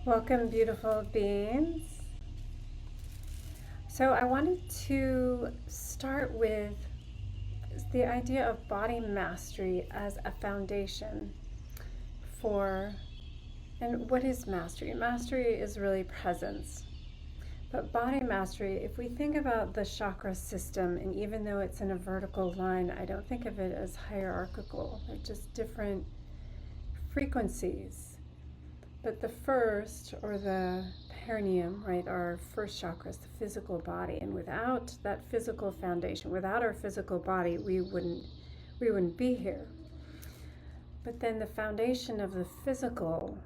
Welcome, beautiful beings. So, I wanted to start with the idea of body mastery as a foundation for, and what is mastery? Mastery is really presence. But body mastery, if we think about the chakra system, and even though it's in a vertical line, I don't think of it as hierarchical. They're just different frequencies. But the first, or the perineum, right, our first chakra is the physical body, and without that physical foundation, without our physical body, we wouldn't be here. But then the foundation of the physical,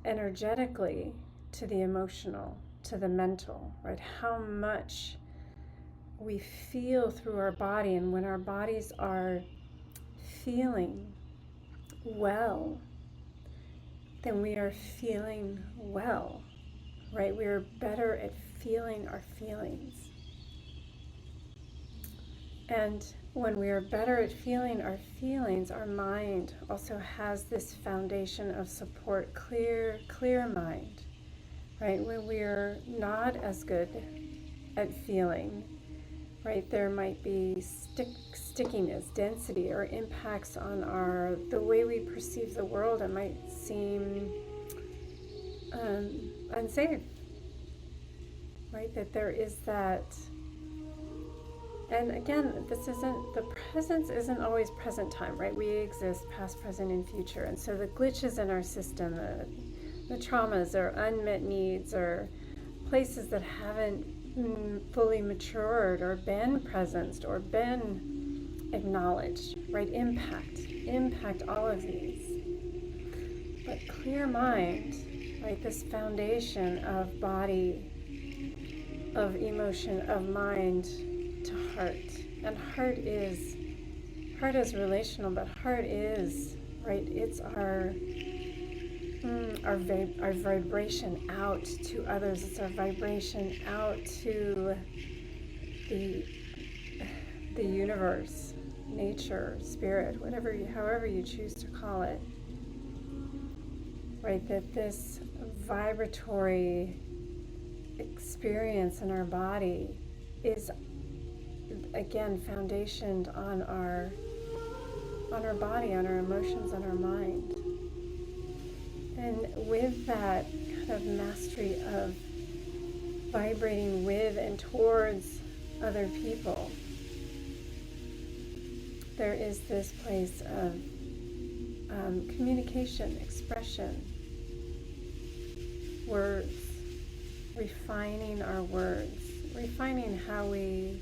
energetically, to the emotional, to the mental, right? How much we feel through our body, and when our bodies are feeling well, then we are feeling well, right? We are better at feeling our feelings. And when we are better at feeling our feelings, our mind also has this foundation of support, clear mind, right? When we are not as good at feeling, right, there might be stickiness, density, or impacts on the way we perceive the world. It might seem unsafe, right? That there is that. And again, the presence isn't always present time, right? We exist past, present, and future. And so the glitches in our system, the traumas or unmet needs or places that haven't fully matured or been presenced or been acknowledged, right? Impact all of these. But clear mind, right? This foundation of body, of emotion, of mind to heart. And heart is relational, but heart is, right? It's our vibration out to others. It's our vibration out to the universe, nature, spirit, however you choose to call it. Right? That this vibratory experience in our body is, again, foundationed on our body, on our emotions, on our mind. And with that kind of mastery of vibrating with and towards other people, there is this place of communication, expression, words, refining our words, refining how we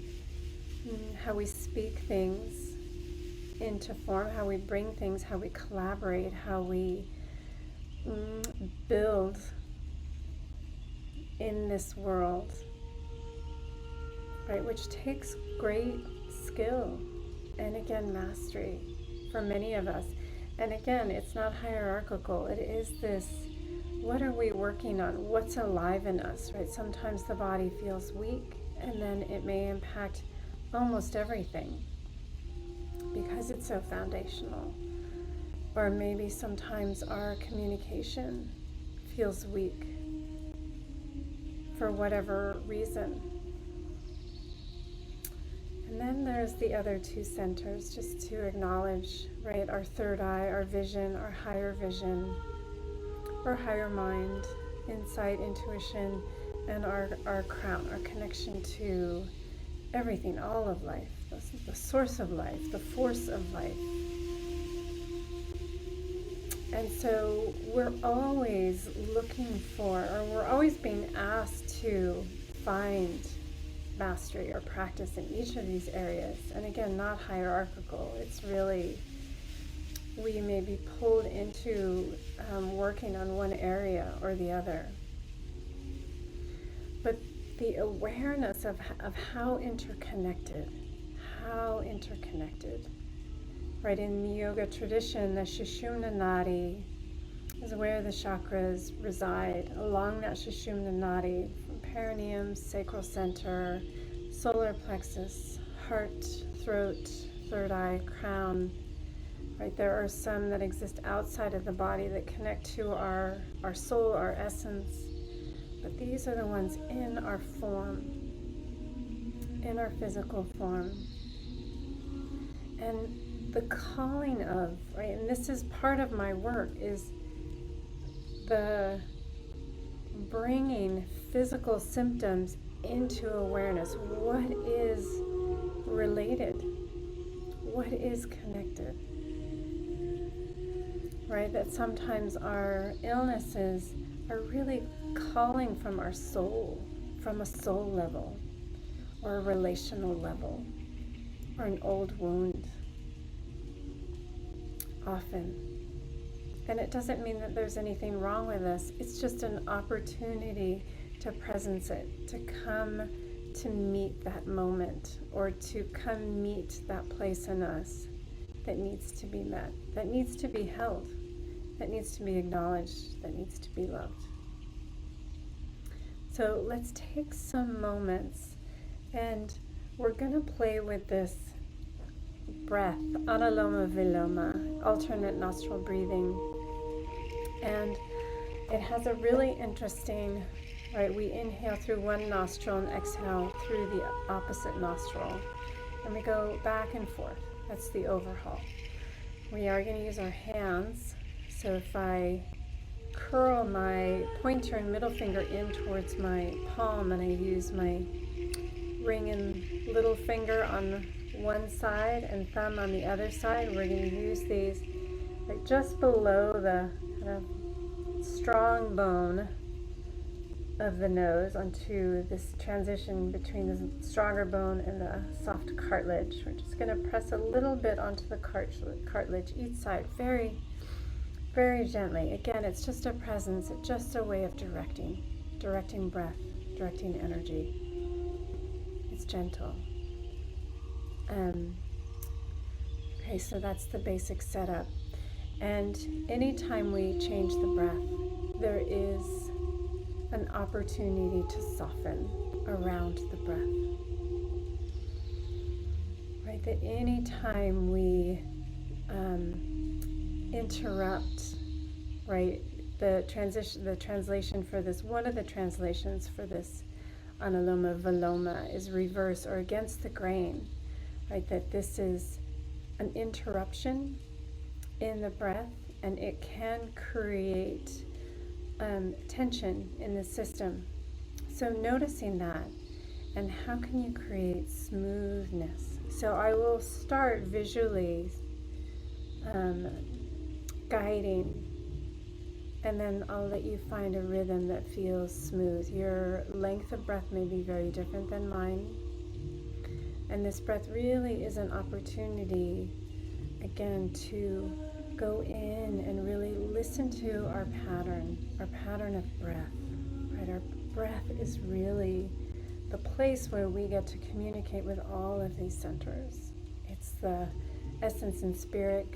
speak things into form, how we bring things, how we collaborate, how we build in this world, right? Which takes great skill and, again, mastery for many of us. And again, it's not hierarchical. It is this, what are we working on? What's alive in us, right? Sometimes the body feels weak, and then it may impact almost everything because it's so foundational. Or maybe sometimes our communication feels weak for whatever reason. And then there's the other two centers, just to acknowledge, right, our third eye, our vision, our higher vision, or higher mind, insight, intuition, and our crown, our connection to everything, all of life, the source of life, the force of life. And so we're always looking for, or we're always being asked to find mastery or practice in each of these areas. And again, not hierarchical. It's really, we may be pulled into working on one area or the other. But the awareness of how interconnected, right? In the yoga tradition, the Sushumna Nadi is where the chakras reside. Along that Sushumna Nadi, from perineum, sacral center, solar plexus, heart, throat, third eye, crown, right? There are some that exist outside of the body that connect to our soul, our essence. But these are the ones in our form, in our physical form. And the calling of, right, and this is part of my work, is the bringing physical symptoms into awareness. What is related? What is connected? Right? That sometimes our illnesses are really calling from our soul, from a soul level, or a relational level, or an old wound, often. And it doesn't mean that there's anything wrong with us. It's just an opportunity to presence it, to come to meet that moment, or to come meet that place in us that needs to be met, that needs to be held, that needs to be acknowledged, that needs to be loved. So let's take some moments, and we're going to play with this breath, Anuloma Viloma, alternate nostril breathing. And it has a really interesting, right, we inhale through one nostril and exhale through the opposite nostril. And we go back and forth. That's the overhaul. We are going to use our hands. So if I curl my pointer and middle finger in towards my palm, and I use my ring and little finger on one side and thumb on the other side, we're going to use these like just below the kind of strong bone of the nose onto this transition between the stronger bone and the soft cartilage. We're just going to press a little bit onto the cartilage each side, very, very gently. Again, it's just a presence, it's just a way of directing breath, directing energy. It's gentle. Okay, so that's the basic setup. And anytime we change the breath, there is an opportunity to soften around the breath. Right, that anytime we interrupt, right, the translation for this, one of the translations for this Anuloma Viloma is reverse or against the grain, right, that this is an interruption in the breath, and it can create tension in the system. So noticing that, and how can you create smoothness? So I will start visually guiding, and then I'll let you find a rhythm that feels smooth. Your length of breath may be very different than mine, and this breath really is an opportunity, again, to go in and really listen to our pattern of breath. Right? Our breath is really the place where we get to communicate with all of these centers. It's the essence and spirit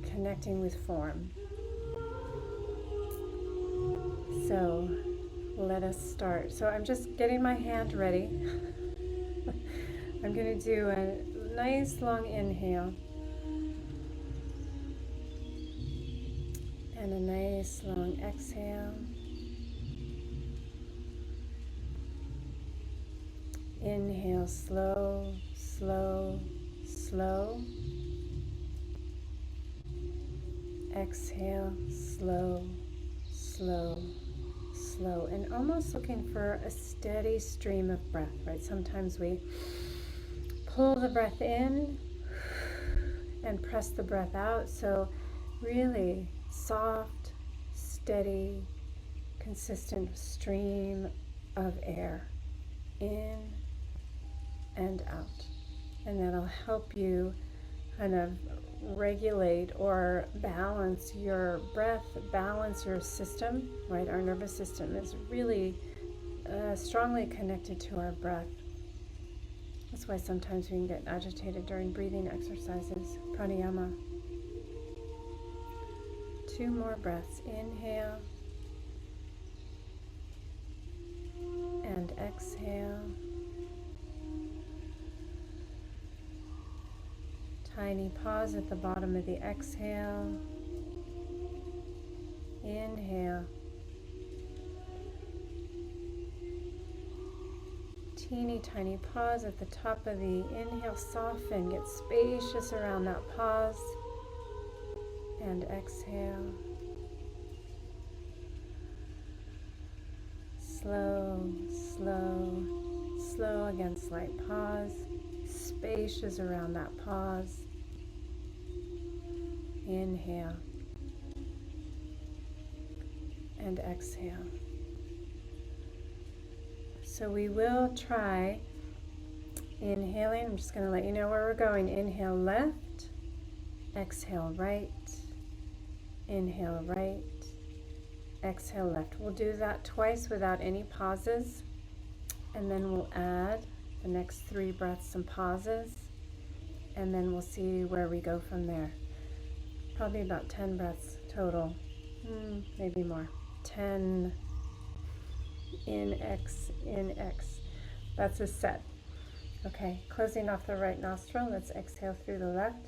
connecting with form. So let us start. So I'm just getting my hand ready. I'm going to do a nice long inhale and a nice long exhale. Inhale, slow, slow, slow. Exhale, slow, slow, slow. And almost looking for a steady stream of breath, right? Sometimes we pull the breath in and press the breath out. So really soft, steady, consistent stream of air in and out. And that'll help you kind of regulate or balance your breath, balance your system, right? Our nervous system is really strongly connected to our breath. That's why sometimes we can get agitated during breathing exercises, pranayama. 2 more breaths. Inhale and exhale. Tiny pause at the bottom of the exhale. Inhale. Teeny tiny pause at the top of the inhale. Soften, get spacious around that pause. And exhale. Slow, slow, slow. Again, slight pause. Spacious around that pause. Inhale. And exhale. So we will try inhaling. I'm just going to let you know where we're going. Inhale left, exhale right, inhale right, exhale left. We'll do that twice without any pauses, and then we'll add the next 3 breaths some pauses, and then we'll see where we go from there. Probably about 10 breaths total, maybe more. 10 in X, in X. That's a set. Okay, closing off the right nostril. Let's exhale through the left.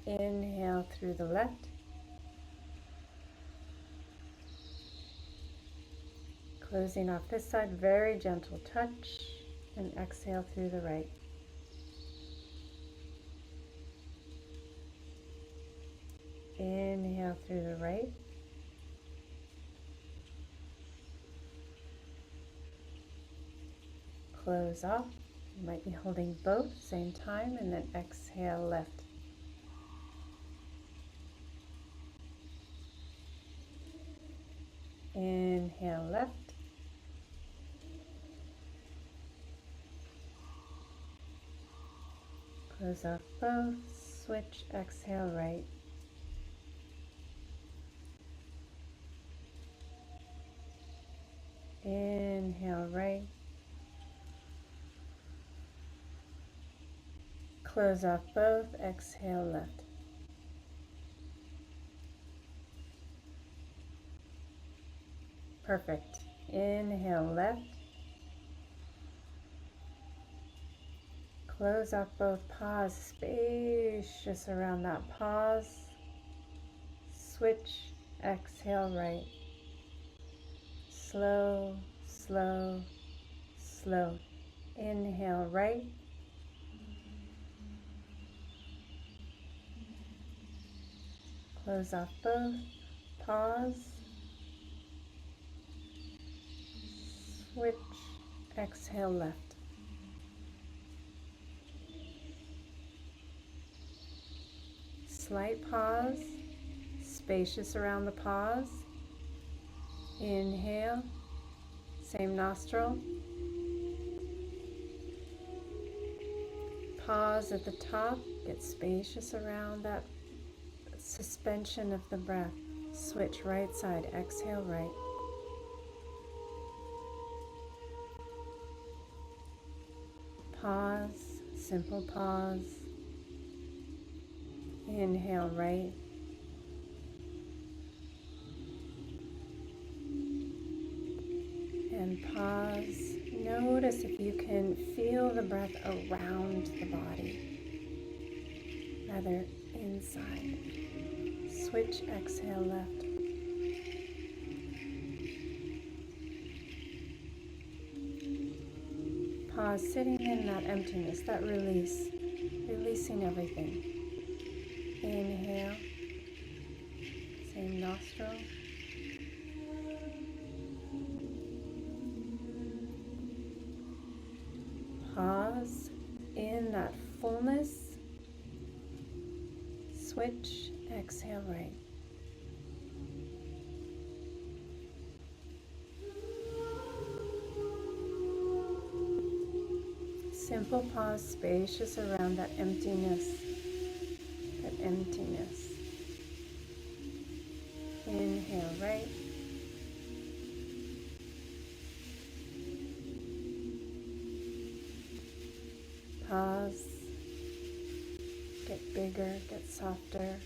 Inhale through the left. Closing off this side, very gentle touch, and exhale through the right. Inhale through the right. Close off. You might be holding both same time, and then exhale left. Inhale left. Close off both. Switch, exhale right. Inhale right. Close off both. Exhale left. Perfect. Inhale left. Close off both. Pause. Spacious around that pause. Switch. Exhale right. Slow, slow, slow. Inhale right. Close off both. Pause. Switch. Exhale left. Slight pause. Spacious around the pause. Inhale. Same nostril. Pause at the top. Get spacious around that suspension of the breath. Switch right side. Exhale right. Pause. Simple pause. Inhale right. And pause. Notice if you can feel the breath around the body, rather inside. Switch, exhale left. Pause, sitting in that emptiness, that release, releasing everything. Inhale, same nostril. Pause in that fullness. Switch, exhale right. Simple pause, spacious around that emptiness. That emptiness. Inhale right. Pause. Get bigger, get softer.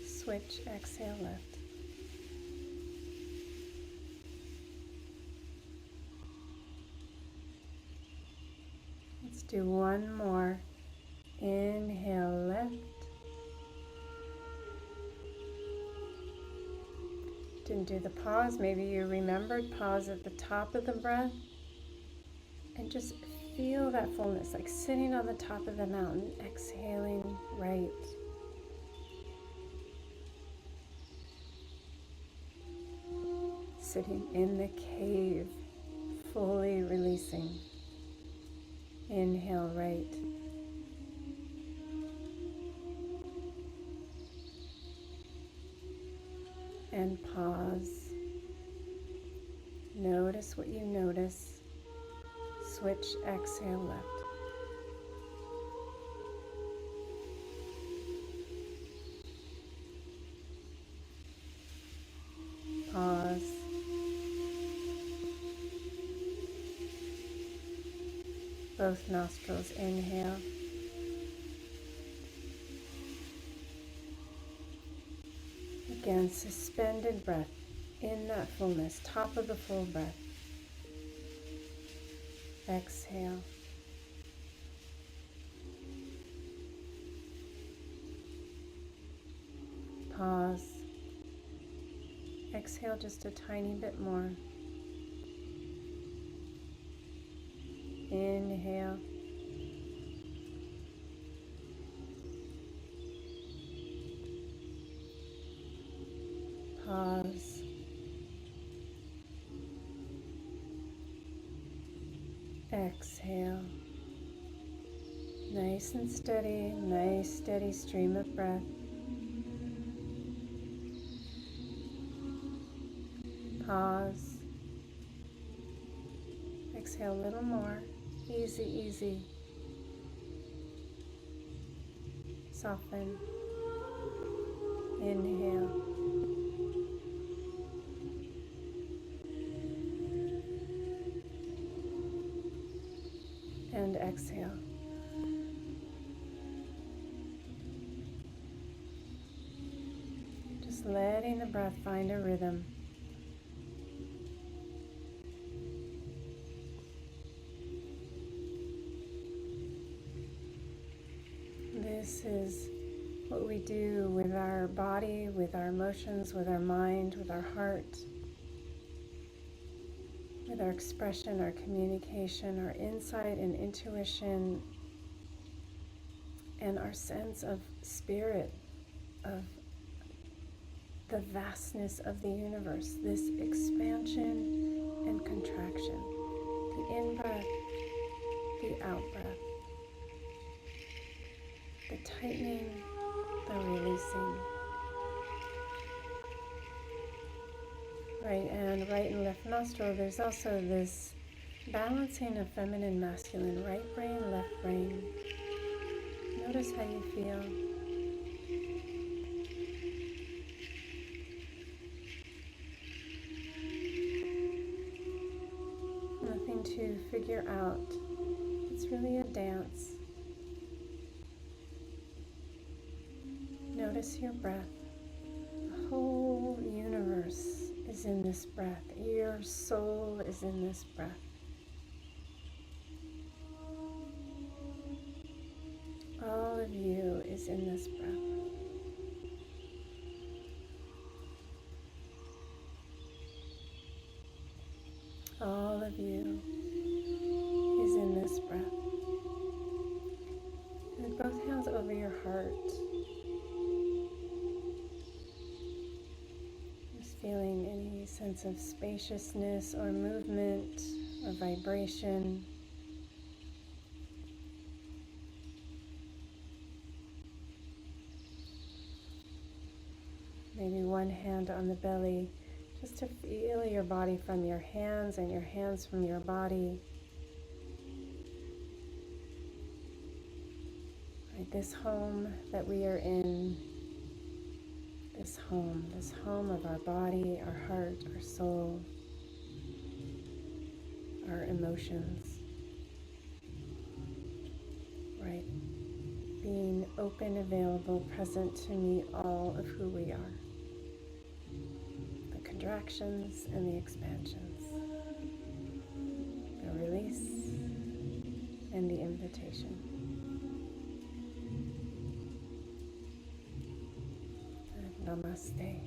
Switch, exhale left. do one more. Inhale, lift. Didn't do the pause. Maybe you remembered pause at the top of the breath. And just feel that fullness, like sitting on the top of the mountain, exhaling right. Sitting in the cave, fully releasing. Inhale, right. And pause. Notice what you notice. Switch, exhale, left. Pause. Both nostrils, inhale. Again, suspended breath in that fullness, top of the full breath. Exhale. Pause. Exhale just a tiny bit more. Inhale. Pause. Exhale. Nice and steady, nice steady stream of breath. Pause. Exhale a little more. Easy, easy. Soften. Inhale. And exhale. Just letting the breath find a rhythm. This is what we do with our body, with our emotions, with our mind, with our heart, with our expression, our communication, our insight and intuition, and our sense of spirit, of the vastness of the universe, this expansion and contraction, the in-breath, the out-breath, the tightening, the releasing. Right and left nostril, there's also this balancing of feminine, masculine, right brain, left brain. Notice how you feel. Nothing to figure out. It's really a dance. Notice your breath. The whole universe is in this breath. Your soul is in this breath. All of you is in this breath. All of you is in this breath. And both hands over your heart. Just feeling any sense of spaciousness or movement or vibration. Maybe one hand on the belly, just to feel your body from your hands and your hands from your body. Right, this home that we are in, this home of our body, our heart, our soul, our emotions. Right, being open, available, present to meet all of who we are. The contractions and the expansions. The release and the invitation. Namaste.